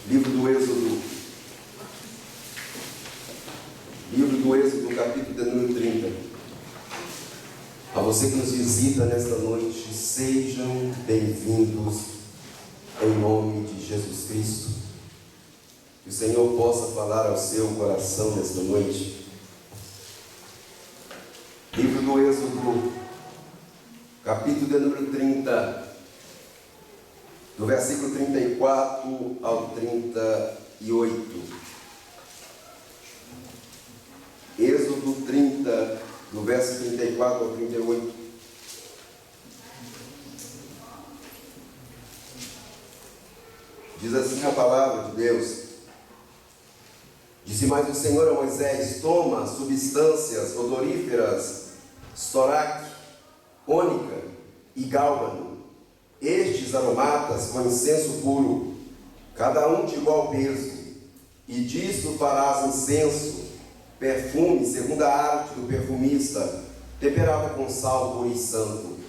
Livro do Êxodo, capítulo de número 30. A você que nos visita nesta noite, sejam bem-vindos em nome de Jesus Cristo. Que o Senhor possa falar ao seu coração nesta noite. Livro do Êxodo, capítulo de número 30. Do versículo 34 ao 38. Êxodo 30, do verso 34 ao 38. Diz assim a palavra de Deus. Disse mais o Senhor a Moisés: toma substâncias odoríferas, estoraque, ônica e gálbano, estes aromatas com incenso puro, cada um de igual peso, e disto farás incenso, perfume segundo a arte do perfumista, temperado com sal puro e santo.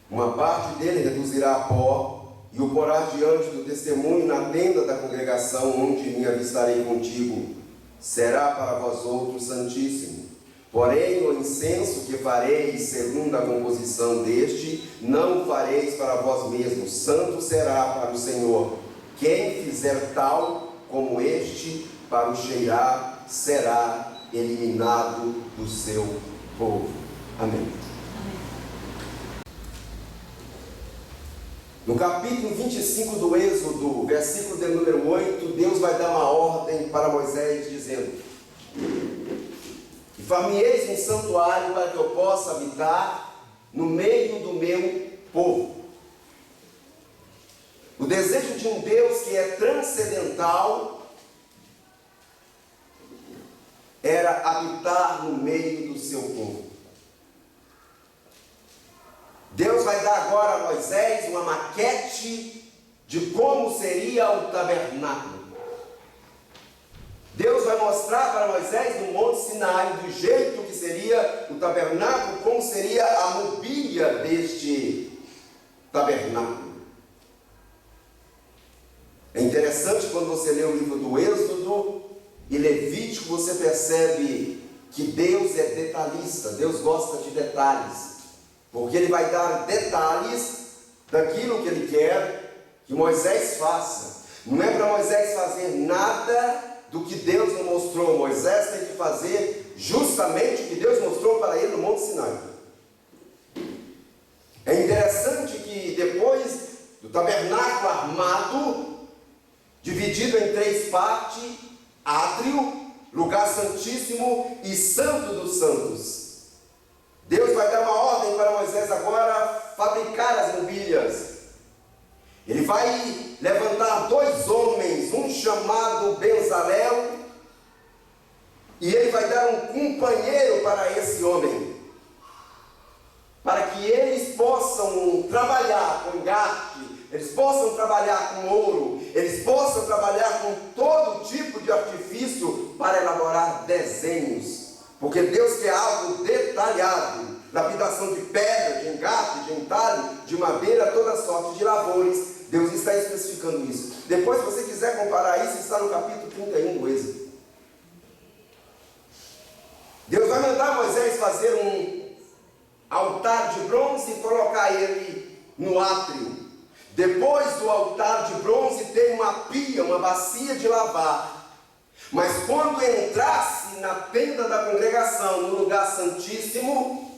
Uma parte dele reduzirá a pó, e o porá diante do testemunho na tenda da congregação, onde me avistarei contigo. Será para vós outros santíssimo. Porém, o incenso que fareis segundo a composição deste, não fareis para vós mesmos, santo será para o Senhor. Quem fizer tal como este, para o cheirar, será eliminado do seu povo. Amém. No capítulo 25 do Êxodo, versículo de número 8, Deus vai dar uma ordem para Moisés, dizendo: e far-me-eis um santuário para que eu possa habitar no meio do meu povo. O desejo de um Deus que é transcendental era habitar no meio do seu povo. Deus vai dar agora a Moisés uma maquete de como seria o tabernáculo. Deus vai mostrar para Moisés no Monte Sinai do jeito que seria o tabernáculo, como seria a mobília deste tabernáculo. É interessante quando você lê o livro do Êxodo e Levítico, você percebe que Deus é detalhista, Deus gosta de detalhes, porque Ele vai dar detalhes daquilo que Ele quer que Moisés faça. Não é para Moisés fazer nada do que Deus não mostrou. Moisés tem que fazer justamente o que Deus mostrou para ele no Monte Sinai. É interessante que depois do tabernáculo armado, dividido em 3 partes, átrio, lugar santíssimo e santo dos santos, Deus vai dar uma ordem para Moisés agora fabricar as mobílias. Ele vai levantar 2 homens, um chamado Bezalel, e ele vai dar um companheiro para esse homem, para que eles possam trabalhar com garte, eles possam trabalhar com ouro, eles possam trabalhar com todo tipo de artifício para elaborar desenhos, porque Deus quer algo detalhado, lapidação de pedra, de engate, de entalhe, de madeira, toda sorte de lavores. Deus está especificando isso. Depois, se você quiser comparar isso, está no capítulo 31 do Êxodo. Deus vai mandar Moisés fazer um altar de bronze e colocar ele no átrio. Depois do altar de bronze tem uma pia, uma bacia de lavar. Mas quando entrasse na tenda da congregação, no lugar santíssimo,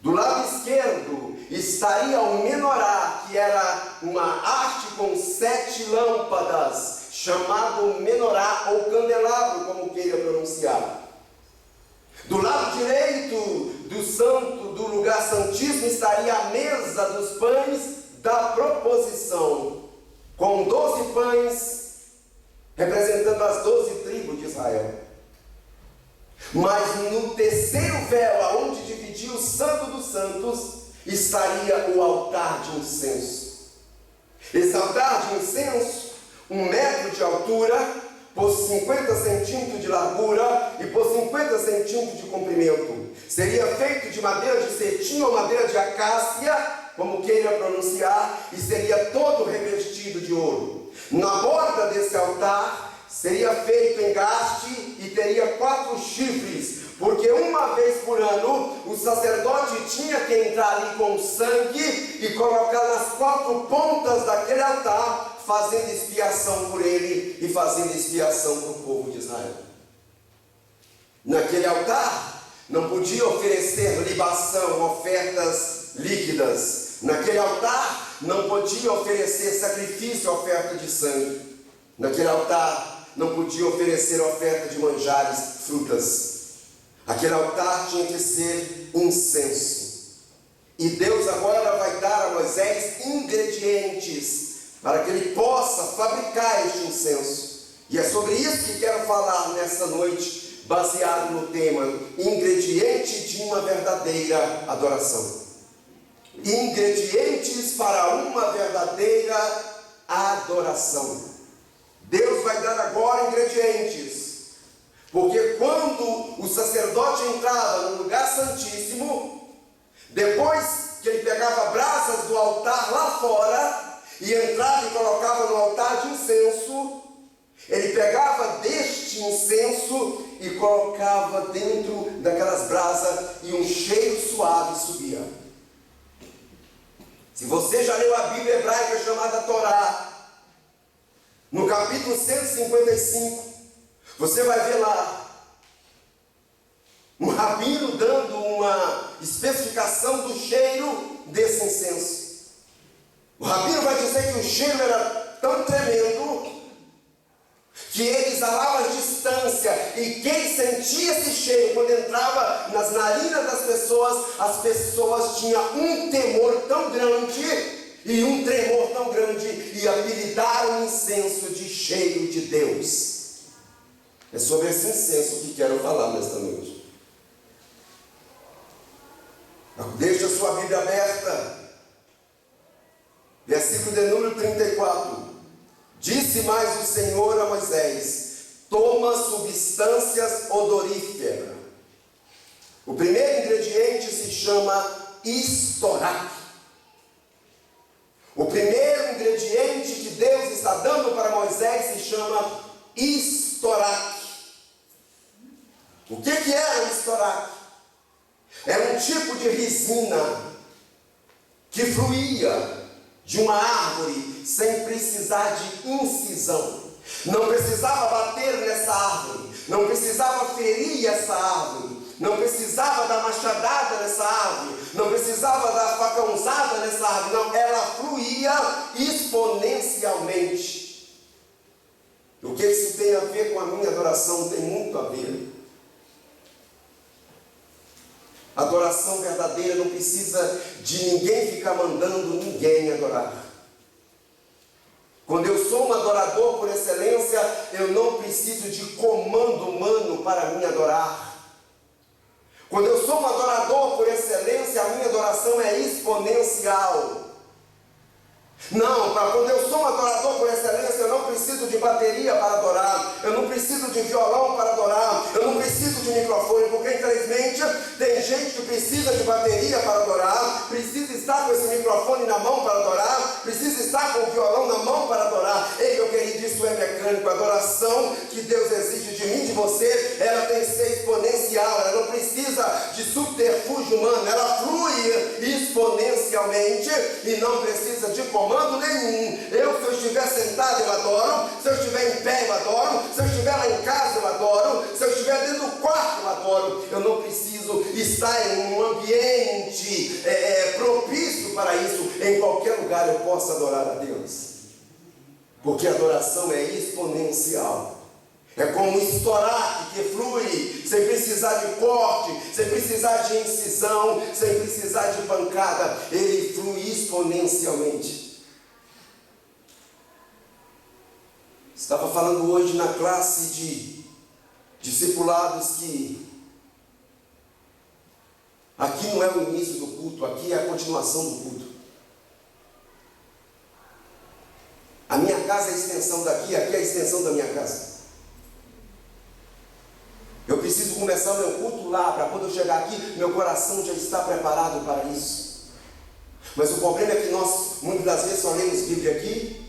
do lado esquerdo estaria o menorá, que era uma haste com 7 lâmpadas, chamado menorá ou candelabro, como queira pronunciar. Do lado direito do lugar santíssimo estaria a mesa dos pães da proposição, com 12 pães, representando as 12 tribos de Israel. Mas no terceiro véu, aonde dividia o Santo dos Santos, estaria o altar de incenso. Esse altar de incenso, 1 metro de altura, por 50 centímetros de largura e por 50 centímetros de comprimento. Seria feito de madeira de cetim ou madeira de acácia, como queira pronunciar, e seria todo revestido de ouro. Na borda desse altar seria feito engaste e teria 4 chifres, porque uma vez por ano o sacerdote tinha que entrar ali com sangue e colocar nas 4 pontas daquele altar, fazendo expiação por ele e fazendo expiação para o povo de Israel. Naquele altar não podia oferecer libação, ofertas líquidas. Naquele altar não podia oferecer sacrifício, oferta de sangue. Naquele altar não podia oferecer oferta de manjares, frutas. Aquele altar tinha que ser incenso. E Deus agora vai dar a Moisés ingredientes para que ele possa fabricar este incenso. E é sobre isso que quero falar nessa noite, baseado no tema ingrediente de uma verdadeira adoração. Ingredientes para uma verdadeira adoração. Deus vai dar agora ingredientes, porque quando o sacerdote entrava no lugar santíssimo, depois que ele pegava brasas do altar lá fora e entrava e colocava no altar de incenso, ele pegava deste incenso e colocava dentro daquelas brasas e um cheiro suave subia. Se você já leu a Bíblia hebraica chamada Torá, no capítulo 155, você vai ver lá um rabino dando uma especificação do cheiro desse incenso. O rabino vai dizer que o cheiro era tão tremendo que ele exalava a distância, e quem sentia esse cheiro quando entrava nas narinas das pessoas, as pessoas tinham um temor tão grande e um tremor tão grande, e apelidaram o incenso de cheiro de Deus. É sobre esse incenso que quero falar nesta noite. Deixa a sua Bíblia aberta. Versículo de número 34. Disse mais o Senhor a Moisés: toma substâncias odoríferas. O primeiro ingrediente se chama estoraque. O primeiro ingrediente que Deus está dando para Moisés se chama estoraque. O que era o estoraque? Era um tipo de resina que fluía de uma árvore sem precisar de incisão. Não precisava bater nessa árvore, não precisava ferir essa árvore, não precisava dar machadada nessa árvore, não precisava dar facãozada nessa árvore, não, ela fluía exponencialmente. O que isso tem a ver com a minha adoração? Tem muito a ver. Adoração verdadeira não precisa de ninguém ficar mandando ninguém adorar. Quando eu sou um adorador por excelência, eu não preciso de comando humano para me adorar. Quando eu sou um adorador por excelência, a minha adoração é exponencial. Não, quando eu sou um adorador por excelência, eu não preciso de bateria para adorar, eu não preciso de violão para adorar, eu não preciso de microfone, porque infelizmente tem gente que precisa de bateria para adorar, precisa estar com esse microfone na mão para adorar, precisa estar com o violão na mão para adorar. Ei, meu querido, isso é mecânico. A adoração que Deus exige de mim, de você, ela tem que ser exponencial, ela não precisa de subterfúgio humano, ela flui exponencialmente e não precisa de comando nenhum. Se eu estiver sentado, eu adoro. Se eu estiver em pé, eu adoro. Se eu estiver lá em casa, eu adoro. Se eu estiver dentro do quarto, eu adoro. Eu não preciso estar em um ambiente propício para isso. Em qualquer lugar eu posso adorar a Deus, porque a adoração é exponencial. É como um estoraque que flui, sem precisar de corte, sem precisar de incisão, sem precisar de pancada. Ele flui exponencialmente. Estava falando hoje na classe de discipulados que aqui não é o início do culto, aqui é a continuação do culto. A minha casa é a extensão daqui, aqui é a extensão da minha casa. Eu preciso começar o meu culto lá, para quando eu chegar aqui, meu coração já está preparado para isso. Mas o problema é que nós, muitas das vezes, só lemos Bíblia aqui,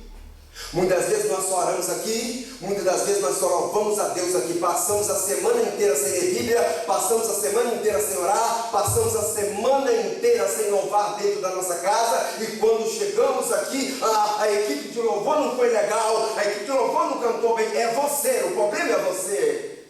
Muitas vezes nós só oramos aqui, muitas das vezes nós só louvamos a Deus aqui, passamos a semana inteira sem ler Bíblia, passamos a semana inteira sem orar, passamos a semana inteira sem louvar dentro da nossa casa, e quando chegamos aqui, a equipe de louvor não foi legal, a equipe de louvor não cantou bem. É você, o problema é você,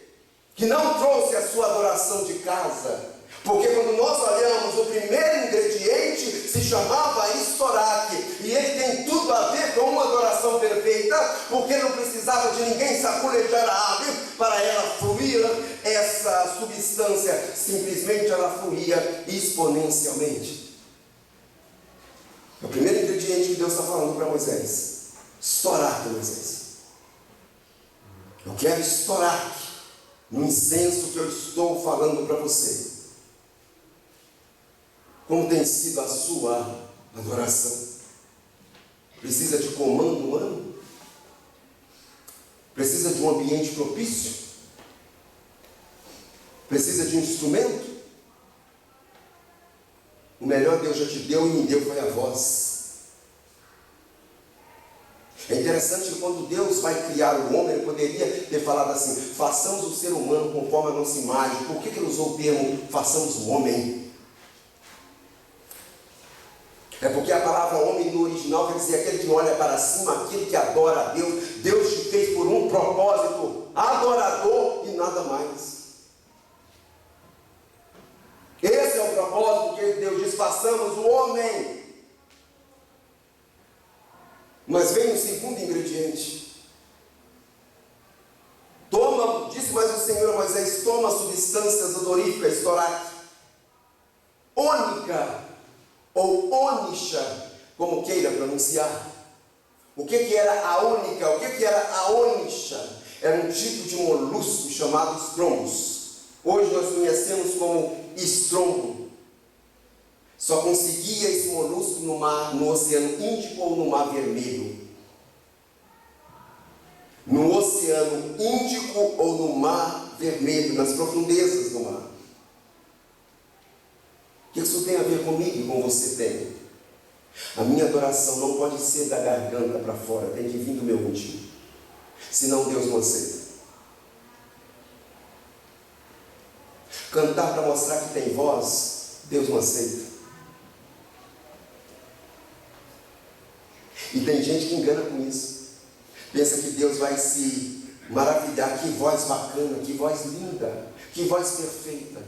que não trouxe a sua adoração de casa. Porque quando nós olhamos, o primeiro ingrediente se chamava estoraque, e ele tem tudo a ver com uma adoração perfeita, porque não precisava de ninguém saculejar a árvore para ela fluir essa substância, simplesmente ela fluía exponencialmente. É o primeiro ingrediente que Deus está falando para Moisés: estoraque, Moisés. Eu quero estoraque no incenso que eu estou falando para você. Como tem sido a sua adoração? Precisa de comando humano? Precisa de um ambiente propício? Precisa de um instrumento? O melhor Deus já te deu e me deu foi a voz. É interessante que quando Deus vai criar o homem, ele poderia ter falado assim: façamos o ser humano conforme a nossa imagem. Por que ele usou o termo façamos o homem? É porque a palavra homem no original quer dizer aquele que olha para cima, aquele que adora a Deus. Deus te fez por um propósito, adorador e nada mais. Esse é o propósito que Deus diz: façamos o homem. Mas vem o segundo ingrediente. Toma, disse mais o Senhor a Moisés: toma substâncias odoríficas, estoraque, ônica ou ônicha, como queira pronunciar. O que era a ônica? O que era a ônicha? Era um tipo de molusco chamado estrombos. Hoje nós conhecemos como estrombo. Só conseguia esse molusco no mar, no Oceano Índico ou no Mar Vermelho. No Oceano Índico ou no Mar Vermelho, nas profundezas do mar. O que isso tem a ver comigo e com você tem? A minha adoração não pode ser da garganta para fora, tem que vir do meu íntimo. Senão Deus não aceita. Cantar para mostrar que tem voz, Deus não aceita. E tem gente que engana com isso. Pensa que Deus vai se maravilhar. Que voz bacana, que voz linda, que voz perfeita.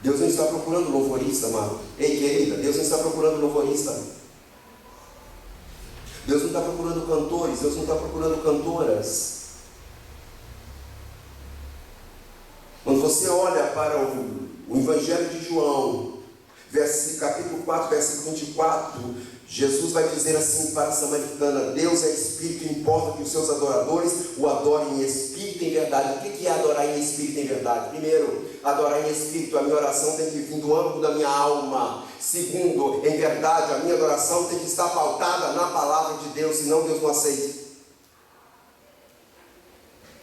Deus não está procurando louvorista, amado. Ei, querida, Deus não está procurando louvorista. Deus não está procurando cantores, Deus não está procurando cantoras. Quando você olha para o Evangelho de João, capítulo 4, versículo 24, Jesus vai dizer assim para a samaritana: Deus é Espírito, importa que os seus adoradores o adorem em Espírito e em verdade. O que é adorar em Espírito e em verdade? Primeiro, adorar em Espírito, a minha oração tem que vir do âmago da minha alma. Segundo, em verdade, a minha adoração tem que estar pautada na palavra de Deus, senão Deus não aceita.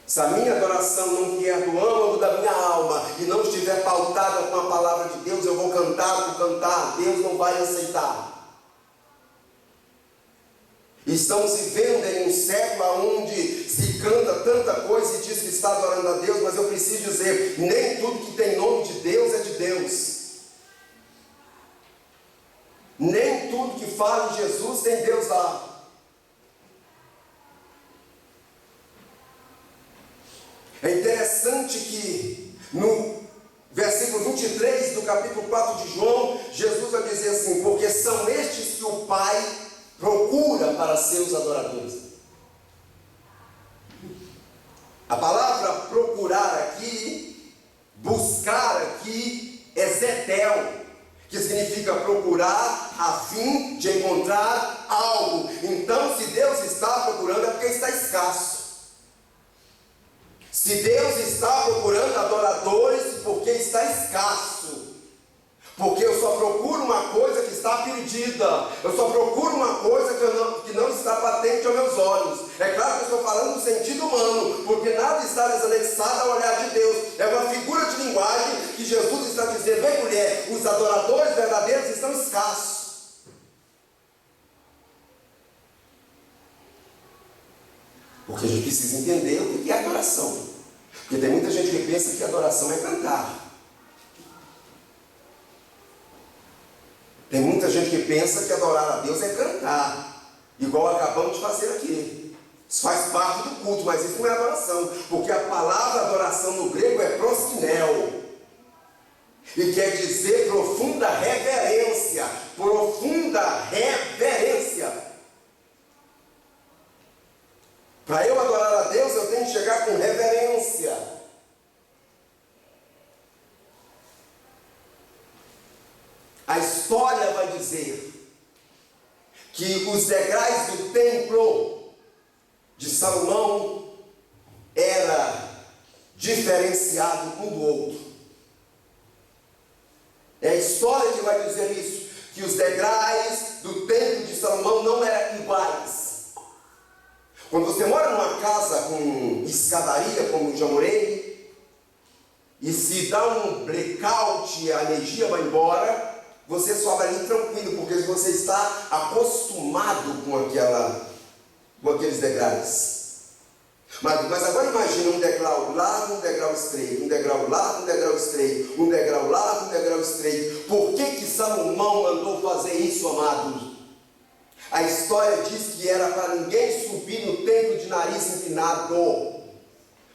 Se a minha adoração não vier do âmago da minha alma e não estiver pautada com a palavra de Deus, eu vou cantar por cantar, Deus não vai aceitar. Estamos vivendo em um século onde se canta tanta coisa e diz que está adorando a Deus, mas eu preciso dizer, nem tudo que tem nome de Deus é de Deus. Nem tudo que fala em Jesus tem Deus lá. É interessante que no versículo 23 do capítulo 4 de João, Jesus vai dizer assim: porque são estes que o Pai procura para seus adoradores. A palavra procurar aqui, buscar aqui, é zetel, que significa procurar a fim de encontrar algo. Então, se Deus está procurando, é porque está escasso. Se Deus está procurando adoradores, porque está escasso. Porque eu só procuro uma coisa que está perdida. Eu só procuro uma coisa que não está patente aos meus olhos. É claro que eu estou falando no sentido humano, porque nada está desanexado ao olhar de Deus. É uma figura de linguagem que Jesus está dizendo: vem mulher, os adoradores verdadeiros estão escassos. Porque a gente precisa entender o que é adoração. Porque tem muita gente que pensa que adoração é cantar. Tem muita gente que pensa que adorar a Deus é cantar, igual acabamos de fazer aqui. Isso faz parte do culto, mas isso não é adoração, porque a palavra adoração no grego é proskineo, e quer dizer profunda reverência. Profunda reverência. Para eu adorar a Deus, eu tenho que chegar com reverência. A história vai dizer que os degraus do templo de Salomão era diferenciado um do outro. É a história que vai dizer isso, que os degraus do templo de Salomão não eram iguais. Quando você mora numa casa com escadaria, como eu já morei, e se dá um blackout e a energia vai embora, você sobe ali tranquilo, porque você está acostumado com aqueles degraus. Mas agora imagina um degrau largo, um degrau estreito, um degrau largo, um degrau estreito, um degrau largo, um degrau estreito. Por que Salomão mandou fazer isso, amado? A história diz que era para ninguém subir no templo de nariz empinado.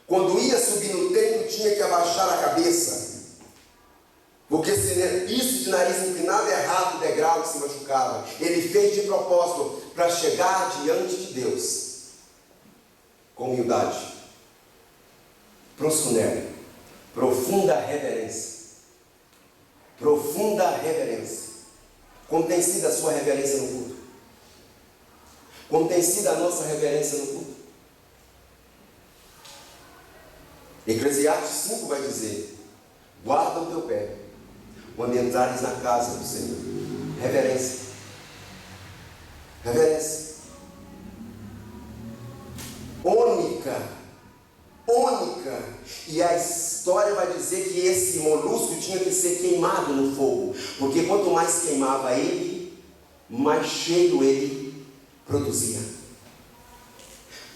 Quando ia subir no templo, tinha que abaixar a cabeça. Porque se isso de nariz empinado, errado o degrau que se machucava. Ele fez de propósito para chegar diante de Deus com humildade, proskuneo, profunda reverência. Profunda reverência. Como tem sido a sua reverência no culto? Como tem sido a nossa reverência no culto? Eclesiastes 5 vai dizer: guarda o teu pé quando entrares na casa do Senhor. Reverência. Reverência. Ônica. E a história vai dizer que esse molusco tinha que ser queimado no fogo, porque quanto mais queimava ele, mais cheiro ele produzia.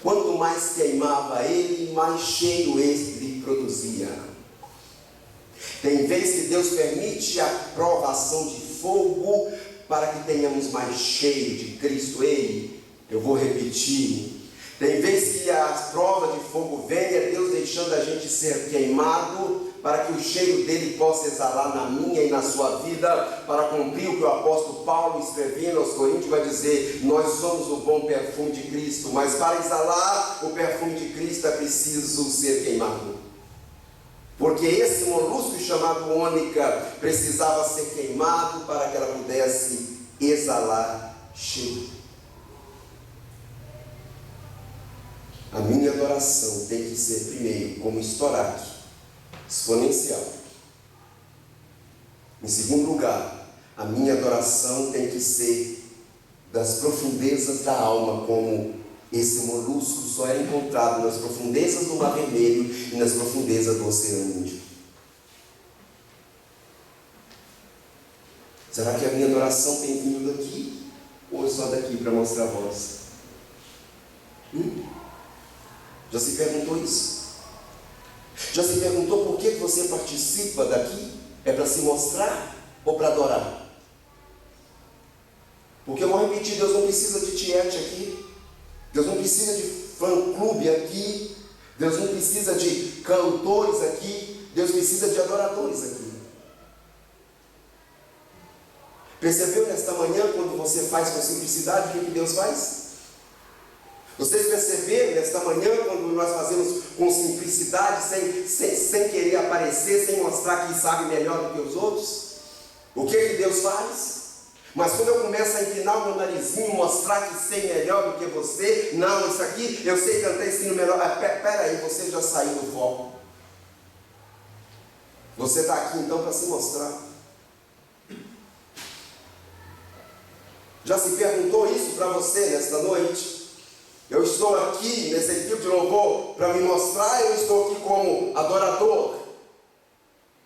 Quanto mais queimava ele, mais cheiro ele produzia. Tem vezes que Deus permite a provação de fogo para que tenhamos mais cheiro de Cristo. Eu vou repetir. Tem vezes que a prova de fogo vem, é Deus deixando a gente ser queimado, para que o cheiro dele possa exalar na minha e na sua vida, para cumprir o que o apóstolo Paulo escrevendo aos Coríntios, vai dizer: nós somos o bom perfume de Cristo, mas para exalar o perfume de Cristo é preciso ser queimado. Porque esse molusco chamado ônica precisava ser queimado para que ela pudesse exalar cheiro. A minha adoração tem que ser primeiro como estoraque, exponencial. Em segundo lugar, a minha adoração tem que ser das profundezas da alma, como esse molusco só era encontrado nas profundezas do Mar Vermelho e nas profundezas do Oceano Índico. Será que a minha adoração tem vindo daqui? Ou é só daqui para mostrar a voz? Já se perguntou isso? Já se perguntou por que você participa daqui? É para se mostrar ou para adorar? Porque eu vou repetir, Deus não precisa de tiete aqui. Deus não precisa de fã-clube aqui. Deus não precisa de cantores aqui. Deus precisa de adoradores aqui. Percebeu nesta manhã, quando você faz com simplicidade, o que Deus faz? Vocês perceberam nesta manhã, quando nós fazemos com simplicidade, sem querer aparecer, sem mostrar que sabe melhor do que os outros? O que Deus faz? Mas quando eu começo a inclinar o meu narizinho, mostrar que sei melhor do que você, não, isso aqui, eu sei cantar esse hino melhor. Peraí, você já saiu do foco. Você está aqui então para se mostrar. Já se perguntou isso para você nesta noite? Eu estou aqui nessa equipe de louvor para me mostrar, eu estou aqui como adorador,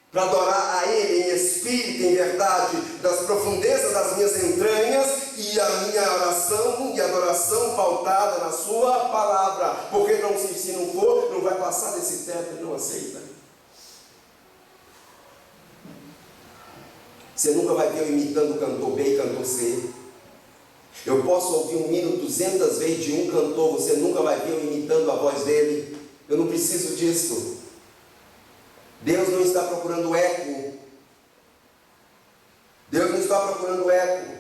para adorar a Ele em espírito, em verdade, das profundezas das minhas entranhas, e a minha oração e adoração pautada na sua palavra, porque se não for, não vai passar desse teto, ele não aceita. Você nunca vai ver eu imitando o cantor B e cantor C. Eu posso ouvir um hino 200 vezes de um cantor, você nunca vai ver eu imitando a voz dele. Eu não preciso disso. Deus não está procurando eco. Deus não está procurando eco.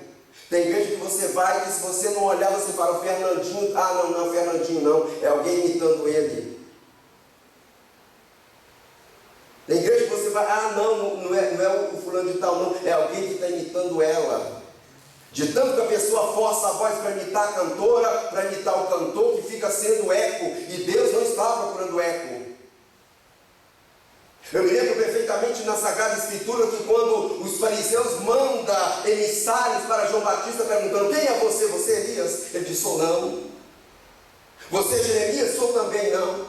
Tem igreja que você vai e se você não olhar, você fala, Fernandinho, não é o Fernandinho não, é alguém imitando ele. Tem igreja que você vai, não é o fulano de tal não, é alguém que está imitando ela. De tanto que a pessoa força a voz para imitar a cantora, para imitar o cantor, que fica sendo eco, e Deus não está procurando eco. Eu me lembro perfeitamente na Sagrada Escritura que quando os fariseus mandam emissários para João Batista perguntando, quem é você? Você é Elias? Ele disse, sou não. Você é Jeremias? Sou também não.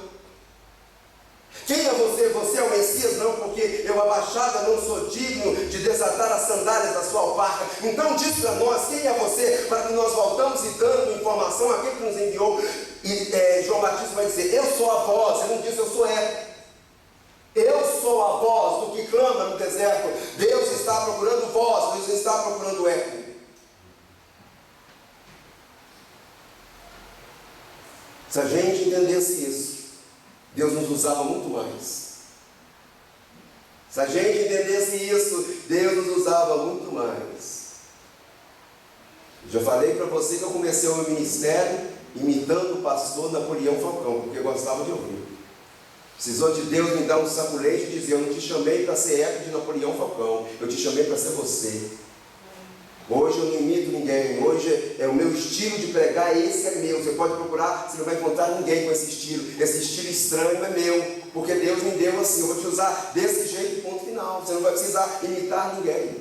Quem é você? Você é o Messias? Não, porque eu abaixada não sou digno de desatar as sandálias da sua alparca. Então diz para nós, quem é você? Para que nós voltamos e dando informação àquele que nos enviou. E João Batista vai dizer, eu sou a voz. Ele não disse, eu sou eco. Eu sou a voz do que clama no deserto. Deus está procurando voz, Deus está procurando eco. Se a gente entendesse isso, Deus nos usava muito mais. Se a gente entendesse isso, Deus nos usava muito mais. Já falei para você que eu comecei o meu ministério imitando o pastor Napoleão Falcão, porque eu gostava de ouvir. Precisou de Deus me dar um saculejo e dizer, eu não te chamei para ser eco de Napoleão Falcão, eu te chamei para ser você. Hoje eu não imito ninguém, hoje é o meu estilo de pregar, esse é meu. Você pode procurar, você não vai encontrar ninguém com esse estilo estranho é meu, porque Deus me deu assim, eu vou te usar desse jeito, ponto final. Você não vai precisar imitar ninguém.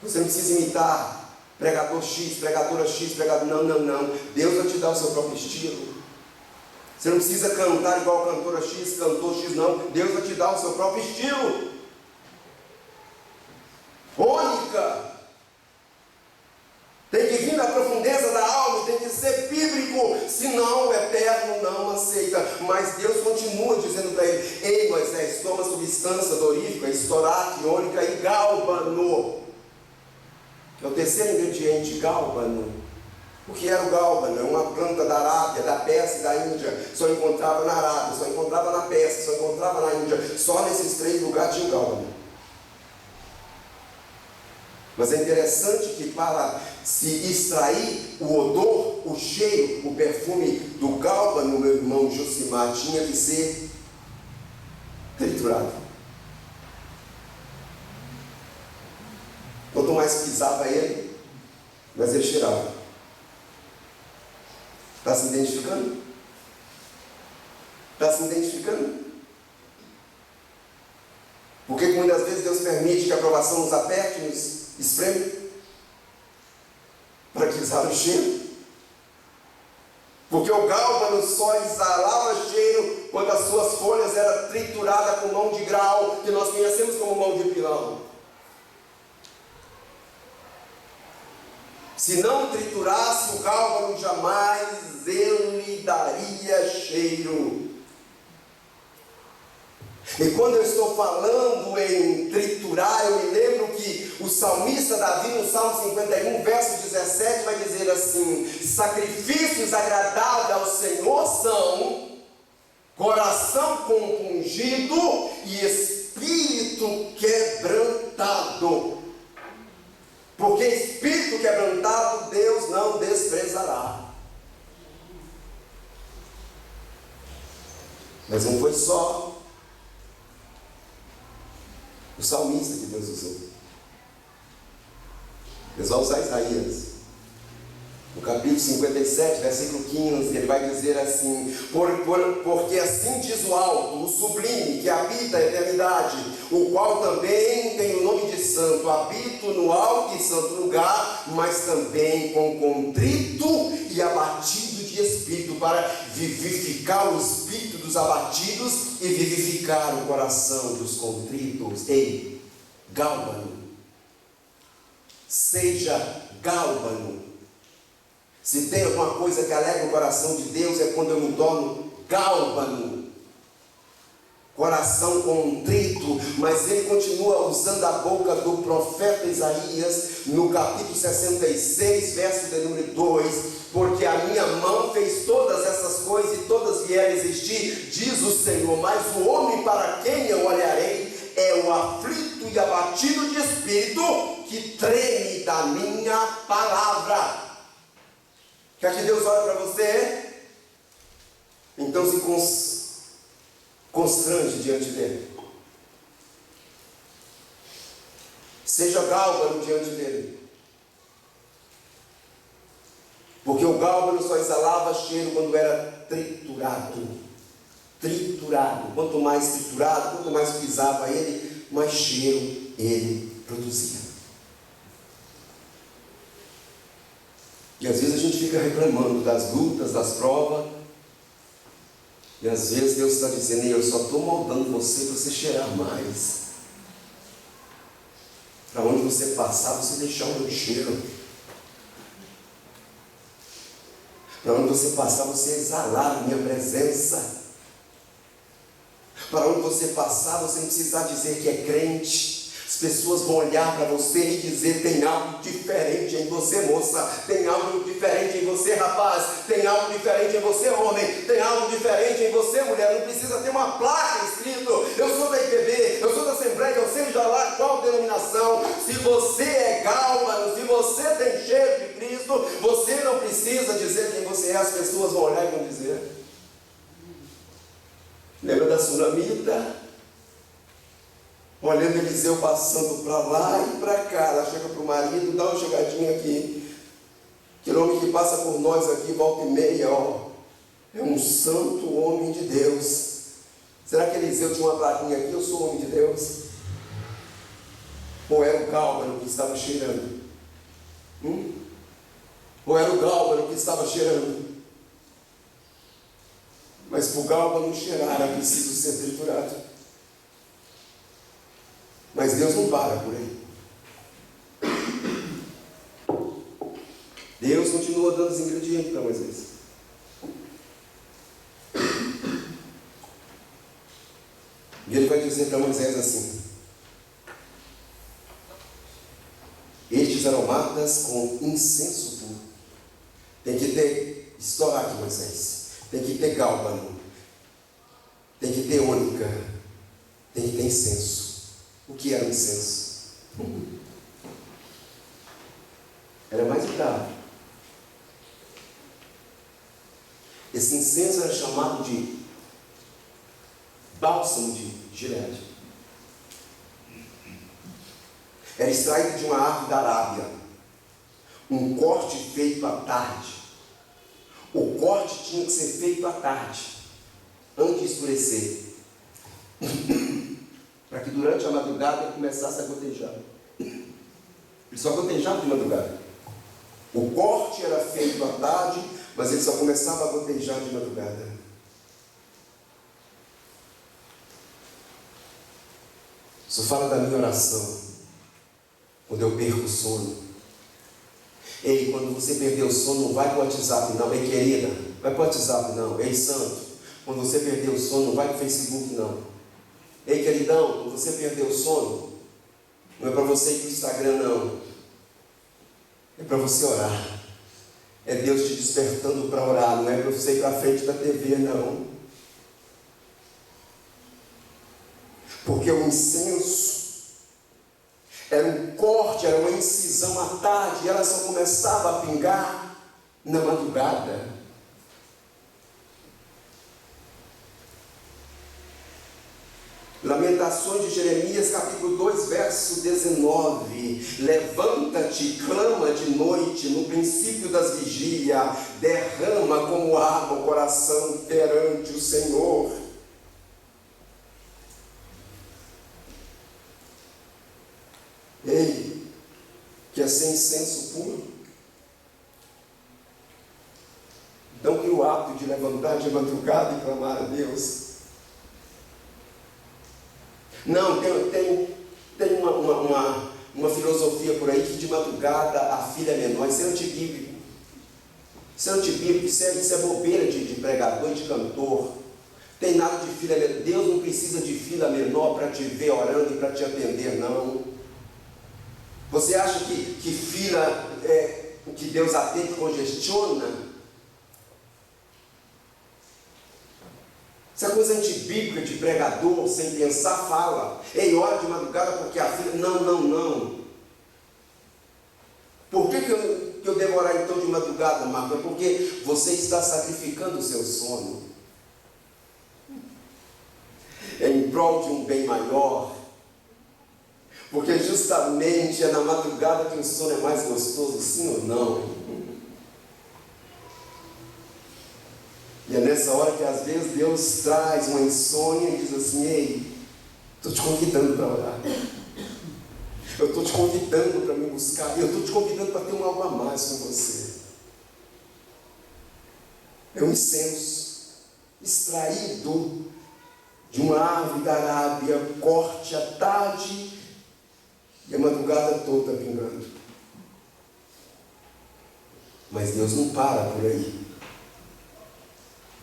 Você não precisa imitar pregador X, pregadora X, pregador... Não. Deus vai te dar o seu próprio estilo. Você não precisa cantar igual cantora X, cantor X, não. Deus vai te dar o seu próprio estilo. Única. Tem que vir da profundeza da alma, tem que ser bíblico, senão o eterno não aceita. Mas Deus continua dizendo para ele, ei Moisés, toma substância dorífica, estorate, ônica e gálbano. É o terceiro ingrediente, gálbano. O que era o gálbano? É uma planta da Arábia, da Pérsia e da Índia. Só encontrava na Arábia, só encontrava na Pérsia, só encontrava na Índia. Só nesses 3 lugares tinha o gálbano. Mas é interessante que para se extrair o odor, o cheiro, o perfume do gálbano, meu irmão Josimar, tinha que ser triturado. Quanto mais pisava ele, mais ele cheirava. Está se identificando? Está se identificando? Porque muitas vezes Deus permite que a aprovação nos aperte, nos espreme, para que exale o cheiro. Porque o gálbano só exalava cheiro quando as suas folhas eram trituradas com mão de grau, que nós conhecemos como mão de pilão. Se não triturasse o gálbano, jamais ele daria cheiro. E quando eu estou falando em triturar, eu me lembro que o salmista Davi, no Salmo 51, verso 17, vai dizer assim: sacrifícios agradáveis ao Senhor são coração compungido e espírito quebrantado. Porque espírito quebrantado Deus não desprezará. Mas não foi só o salmista que Deus usou. Deus vai usar Isaías. No capítulo 57, versículo 15, ele vai dizer assim: porque assim diz o alto, o sublime, que habita a eternidade, o qual também tem o nome de santo, habito no alto e santo lugar, mas também com contrito e abatido de espírito, para vivificar o espírito dos abatidos e vivificar o coração dos contritos. Ei, gálbano, seja gálbano. Se tem alguma coisa que alegra o coração de Deus, é quando eu me torno gálbano, coração contrito. Mas ele continua usando a boca do profeta Isaías, no capítulo 66, verso de número 2, porque a minha mão fez todas essas coisas e todas vieram a existir, diz o Senhor, mas o homem para quem eu olharei é o aflito e abatido de espírito, que treme da minha palavra. Quer que Deus olhe para você? Então se constrange diante dele. Seja gálbano diante dele. Porque o gálbano só exalava cheiro quando era triturado. Triturado. Quanto mais triturado, quanto mais pisava ele, mais cheiro ele produzia. E às vezes a gente fica reclamando das lutas, das provas. E às vezes Deus está dizendo: eu só estou moldando você para você cheirar mais. Para onde você passar, você deixar o meu cheiro. Para onde você passar, você exalar a minha presença. Para onde você passar, você não precisar dizer que é crente. As pessoas vão olhar para você e dizer: tem algo diferente em você, moça. Tem algo diferente em você, rapaz. Tem algo diferente em você, homem. Tem algo diferente em você, mulher. Não precisa ter uma placa escrito: eu sou da IPB, eu sou da Assembleia, eu seja lá qual denominação. Se você é gálbano, se você tem cheiro de Cristo, você não precisa dizer quem você é. As pessoas vão olhar e vão dizer. Lembra da sunamita? Olhando Eliseu passando para lá e para cá. Ela chega para o marido: dá uma chegadinha aqui. Aquele homem que passa por nós aqui, volta e meia, ó, é um santo homem de Deus. Será que Eliseu tinha uma plaquinha aqui: eu sou homem de Deus? Ou era o gálbano que estava cheirando? Ou era o gálbano que estava cheirando? Mas para o gálbano cheirar é preciso ser triturado. Mas Deus não para por aí. Deus continua dando os ingredientes para Moisés. E ele vai dizer para Moisés assim: estes aromatas com incenso puro. Tem que ter estoraque, Moisés. Tem que ter gálbano. Tem que ter ônica. Tem que ter incenso. O que era o incenso? Era mais caro. Esse incenso era chamado de bálsamo de Gileade. Era extraído de uma árvore da Arábia. Um corte feito à tarde. O corte tinha que ser feito à tarde, antes de escurecer. Para que durante a madrugada ele começasse a gotejar. Ele só gotejava de madrugada. O corte era feito à tarde, mas ele só começava a gotejar de madrugada. Isso fala da minha oração, quando eu perco o sono. Ei, quando você perder o sono, não vai para o WhatsApp não. Ei, querida, vai para o WhatsApp não. Ei, santo, quando você perder o sono, não vai para o Facebook não. Ei, queridão, quando você perdeu o sono, não é para você ir para o Instagram, não. É para você orar. É Deus te despertando para orar. Não é para você ir para frente da TV, não. Porque o incenso era um corte, era uma incisão à tarde, e ela só começava a pingar na madrugada. Lamentações de Jeremias, capítulo 2, verso 19. Levanta-te, clama de noite, no princípio das vigílias, derrama como água o coração perante o Senhor. Ei, quer ser incenso puro? Então que o ato de levantar de madrugada e clamar a Deus. Não, tem uma filosofia por aí que de madrugada a filha é menor. Isso é antibíblico. Isso é antibíblico, isso é bobeira de pregador e de cantor. Tem nada de fila menor. Deus não precisa de fila menor para te ver orando e para te atender, não. Você acha que fila que Deus atende congestiona? Isso é coisa antibíblica de pregador, sem pensar, fala. Ei, ora de madrugada porque a fila... Não. Por que eu devo orar então de madrugada, Marco? É porque você está sacrificando o seu sono em prol de um bem maior. Porque justamente é na madrugada que o sono é mais gostoso, sim ou não? E é nessa hora que às vezes Deus traz uma insônia e diz assim: ei, estou te convidando para orar. Eu estou te convidando para me buscar. Eu estou te convidando para ter um algo a mais com você. É um incenso extraído de uma árvore da Arábia, corte à tarde e a madrugada toda pingando. Mas Deus não para por aí.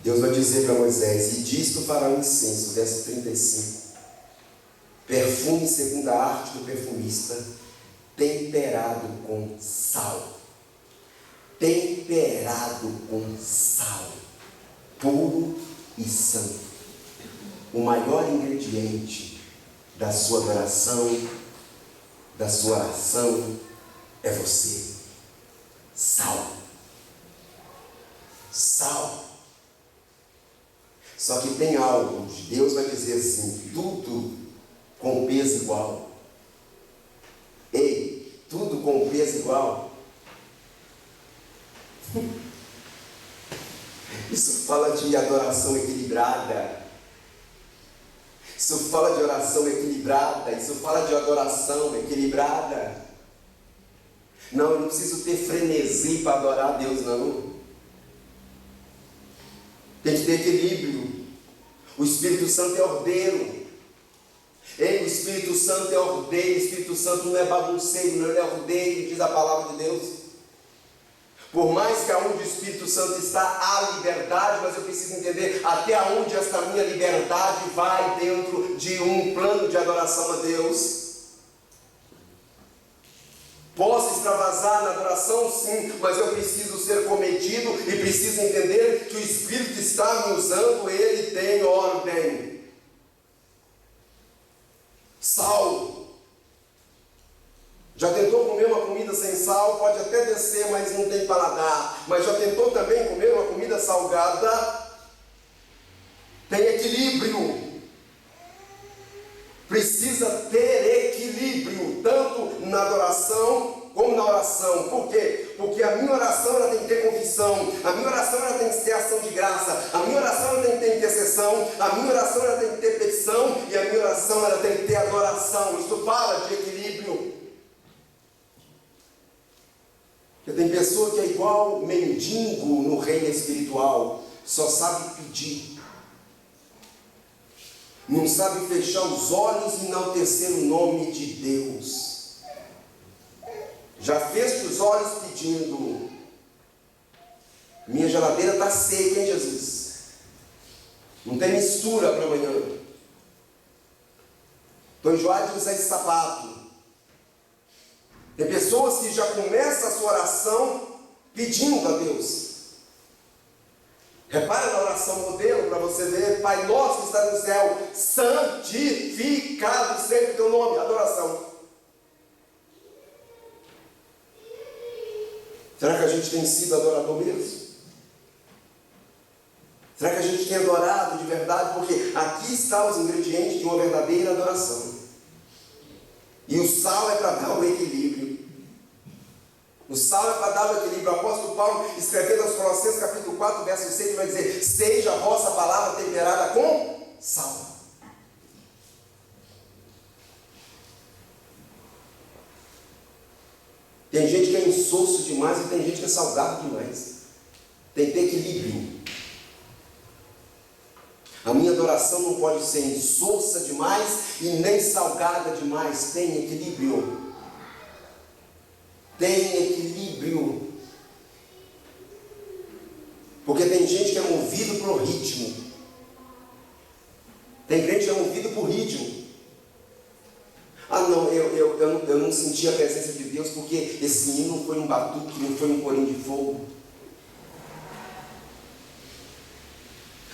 Deus vai dizer para Moisés: e disto fará um incenso, verso 35. Perfume segundo a arte do perfumista, temperado com sal. Temperado com sal, puro e santo. O maior ingrediente da sua adoração, da sua oração, é você. Sal. Sal. Só que tem algo, Deus vai dizer assim: tudo com peso igual. Ei, tudo com peso igual. Isso fala de adoração equilibrada. Isso fala de oração equilibrada. Isso fala de adoração equilibrada. Não, eu não preciso ter frenesi para adorar a Deus, não. Tem que ter equilíbrio. O Espírito Santo é ordeiro. O Espírito Santo é ordeiro. O Espírito Santo não é bagunceiro, não, ele é ordeiro, diz a palavra de Deus. Por mais que aonde o Espírito Santo está, há liberdade, mas eu preciso entender até aonde esta minha liberdade vai dentro de um plano de adoração a Deus. Posso extravasar na adoração? Sim, mas eu preciso ser cometido e preciso entender que o Espírito que está me usando, ele tem ordem. Sal. Já tentou comer uma comida sem sal? Pode até descer, mas não tem paladar. Mas já tentou também comer uma comida salgada? Tem equilíbrio. Precisa ter equilíbrio, tanto na adoração como na oração. Por quê? Porque a minha oração ela tem que ter confissão, a minha oração ela tem que ter ação de graça, a minha oração ela tem que ter intercessão, a minha oração ela tem que ter petição e a minha oração ela tem que ter adoração. Isso fala de equilíbrio. Porque tem pessoa que é igual mendigo no reino espiritual, só sabe pedir. Não sabe fechar os olhos e enaltecer o nome de Deus. Já fecha os olhos pedindo. Minha geladeira está seca, hein, Jesus? Não tem mistura para amanhã. Estou enjoado de usar esse sapato. Tem pessoas que já começam a sua oração pedindo a Deus. Repara na oração modelo para você ver: Pai nosso que está no céu, santificado seja o teu nome. Adoração. Será que a gente tem sido adorador mesmo? Será que a gente tem adorado de verdade? Porque aqui estão os ingredientes de uma verdadeira adoração. E o sal é para dar o equilíbrio. O sal é para dar o equilíbrio. O apóstolo Paulo, escrevendo aos Colossenses, capítulo 4, verso 6, ele vai dizer: seja a vossa palavra temperada com sal. Tem gente que é insosso demais e tem gente que é salgado demais. Tem que ter equilíbrio. A minha adoração não pode ser insossa demais e nem salgada demais. Tem equilíbrio. Tem equilíbrio. por ritmo. Tem crente que é movido por ritmo. Ah não, eu não senti a presença de Deus porque esse hino não foi um batuque, não foi um corinho de fogo.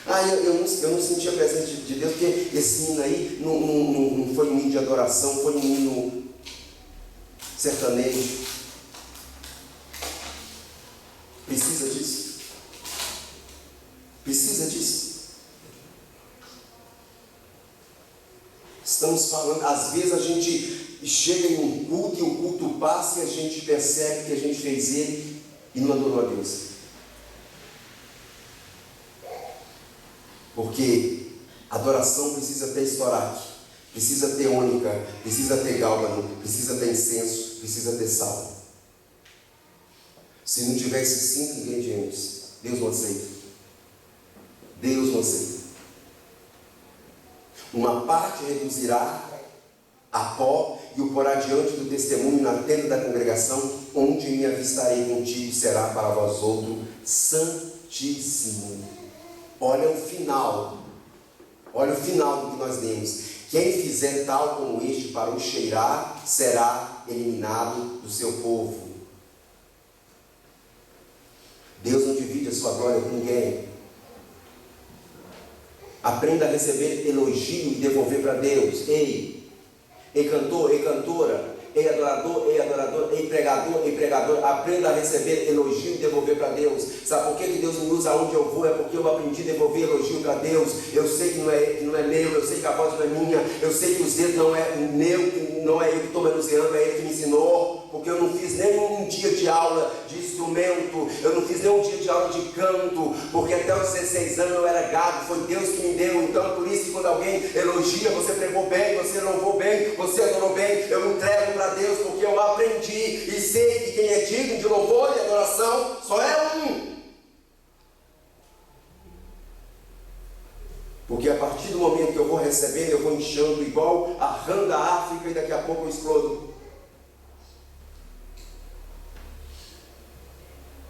Ah, eu não senti a presença de Deus porque esse hino aí não foi um hino de adoração, foi um hino sertanejo. Precisa disso? Precisa disso? Estamos falando, às vezes a gente chega em um culto e o culto passa e a gente percebe que a gente fez ele e não adorou a Deus. Porque adoração precisa ter estoraque, precisa ter ônica, precisa ter gálbano, precisa ter incenso, precisa ter sal. Se não tiver esses 5 ingredientes, Deus não aceita. Deus não aceita. Uma parte reduzirá a pó e o porá diante do testemunho na tenda da congregação, onde me avistarei contigo, será para vós outro santíssimo. Olha o final do que nós lemos. Quem fizer tal como este para o cheirar, será eliminado do seu povo. Deus não divide a sua glória com ninguém. Aprenda a receber elogio e devolver para Deus. Ei cantor, ei cantora, ei adorador, ei adoradora, ei pregador, ei pregadora, aprenda a receber elogio e devolver para Deus. Sabe por que Deus me usa onde eu vou? É porque eu aprendi a devolver elogio para Deus. Eu sei que não é meu, eu sei que a voz não é minha, eu sei que os dedos não é meu, não é eu que estou manuseando, é Ele que me ensinou. Porque eu não fiz nem um dia de aula de instrumento, eu não fiz nem um dia de aula de canto, porque até os 16 anos eu era gado, foi Deus que me deu. Então por isso que quando alguém elogia, você pregou bem, você louvou bem, você adorou bem, eu entrego para Deus, porque eu aprendi e sei que quem é digno de louvor e adoração só é um. Porque a partir do momento que eu vou recebendo, eu vou inchando igual a rã da África e daqui a pouco eu explodo.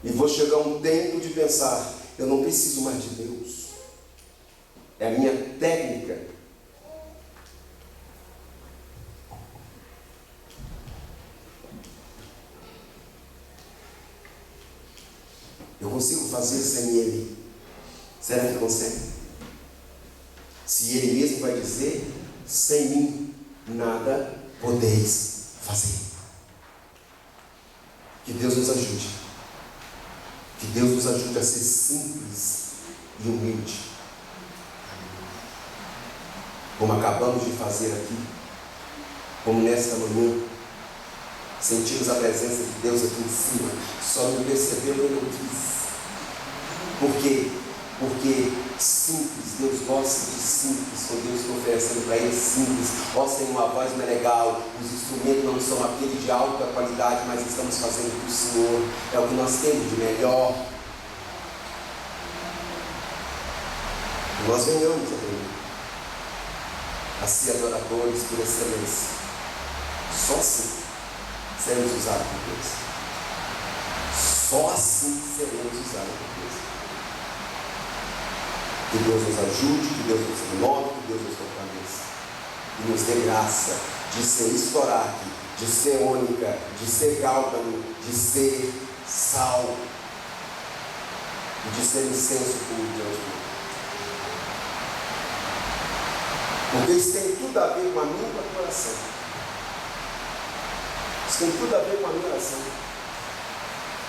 E vou chegar um tempo de pensar, eu não preciso mais de Deus. É a minha técnica. Eu consigo fazer sem Ele. Será que consegue? Se Ele mesmo vai dizer, sem mim nada podeis fazer. Que Deus nos ajude. Que Deus nos ajude a ser simples e humilde. Como acabamos de fazer aqui. Como nesta manhã. Sentimos a presença de Deus aqui em cima. Só não percebeu quando eu quis. Por quê? Porque simples, Deus gosta de simples. Quando Deus está oferecendo para Ele simples. Ó, tem uma voz mais legal. Os instrumentos não são aquele de alta qualidade, mas estamos fazendo para o Senhor. É o que nós temos de melhor. E nós venhamos a ser adoradores por excelência. Só assim seremos usados por Deus. Só assim seremos usados por Deus. Que Deus nos ajude, que Deus nos renove, que Deus nos fortaleça. E nos dê graça de ser estoraque, de ser ônica, de ser gálbano, de ser sal e de ser incenso puro diante de Deus. Porque isso tem tudo a ver com a minha e com a tua oração. Isso tem tudo a ver com a minha oração.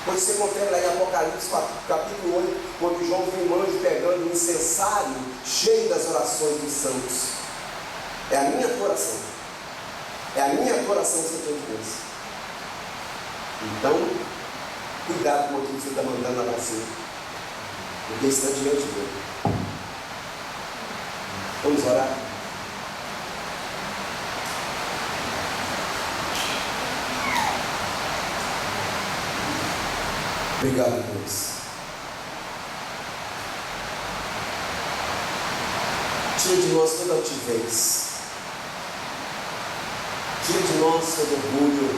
Quando você confere lá em Apocalipse capítulo 8, quando João viu um anjo pegando um incensário cheio das orações dos santos. É a minha oração. É a minha oração que você tem de Deus. Então, cuidado com aquilo que você está mandando na você. Porque está diante dele. Vamos orar? Obrigado, Deus. Tira de nós toda altivez. Tira de nós todo orgulho.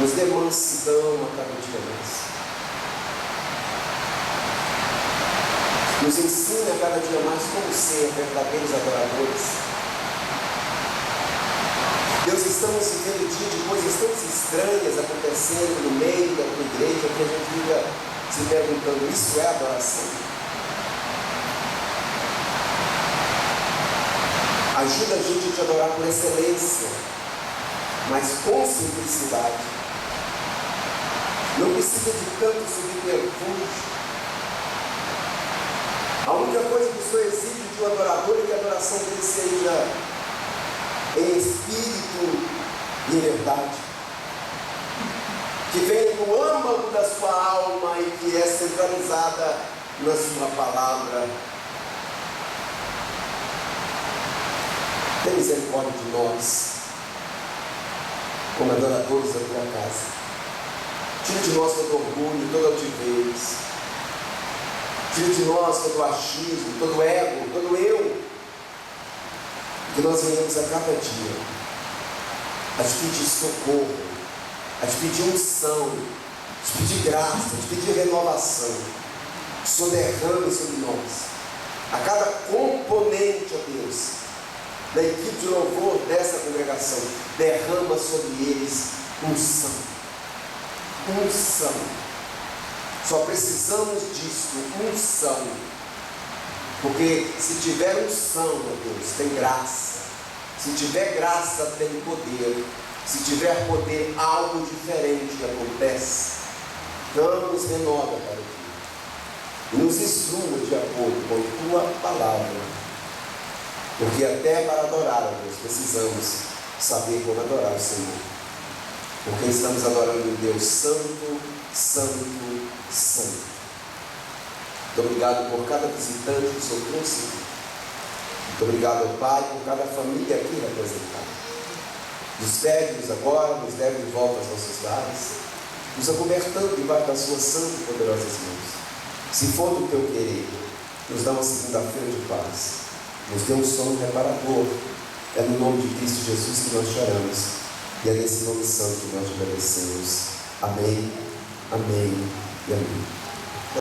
Nos dê mansidão a cada dia mais. Nos ensina cada dia mais como ser verdadeiros adoradores. Deus, estamos vivendo dia de coisas tão estranhas acontecendo no meio da tua igreja que a gente fica se perguntando: isso é adoração? Ajuda a gente a te adorar por excelência, mas com simplicidade. Não precisa de tanto subterfúgio. A única coisa que o Senhor exige de um adorador é que a adoração dele seja em espírito e em verdade, que venha do âmago da sua alma e que é centralizada na sua palavra. Tem misericórdia de nós, como adoradores da tua casa. Tira de nós todo orgulho, toda altivez. Tira de nós todo achismo, todo ego, todo eu. Que nós venhamos a cada dia a te pedir socorro, a te pedir unção, a te pedir graça, a te pedir renovação. Que o Senhor derrame sobre nós, a cada componente, ó Deus, da equipe de louvor dessa congregação, derrama sobre eles unção. Unção. Só precisamos disso, unção. Porque se tiver unção, meu Deus, tem graça. Se tiver graça, tem poder. Se tiver poder, algo diferente acontece. Então nos renova, Pai, e nos instrua de acordo com a tua palavra. Porque até para adorar a Deus precisamos saber como adorar o Senhor. Porque estamos adorando um Deus santo, santo, santo. Muito obrigado por cada visitante que o Senhor trouxe. Muito obrigado, Pai, por cada família aqui representada. Despede-nos agora, nos leve de volta aos nossos lares, nos acobertando debaixo das suas santas e poderosas mãos. Se for do teu querer, nos dá uma segunda-feira de paz. Nos dê um sono reparador. É no nome de Cristo Jesus que nós choramos. E é nesse nome santo que nós te agradecemos. Amém, amém e amém.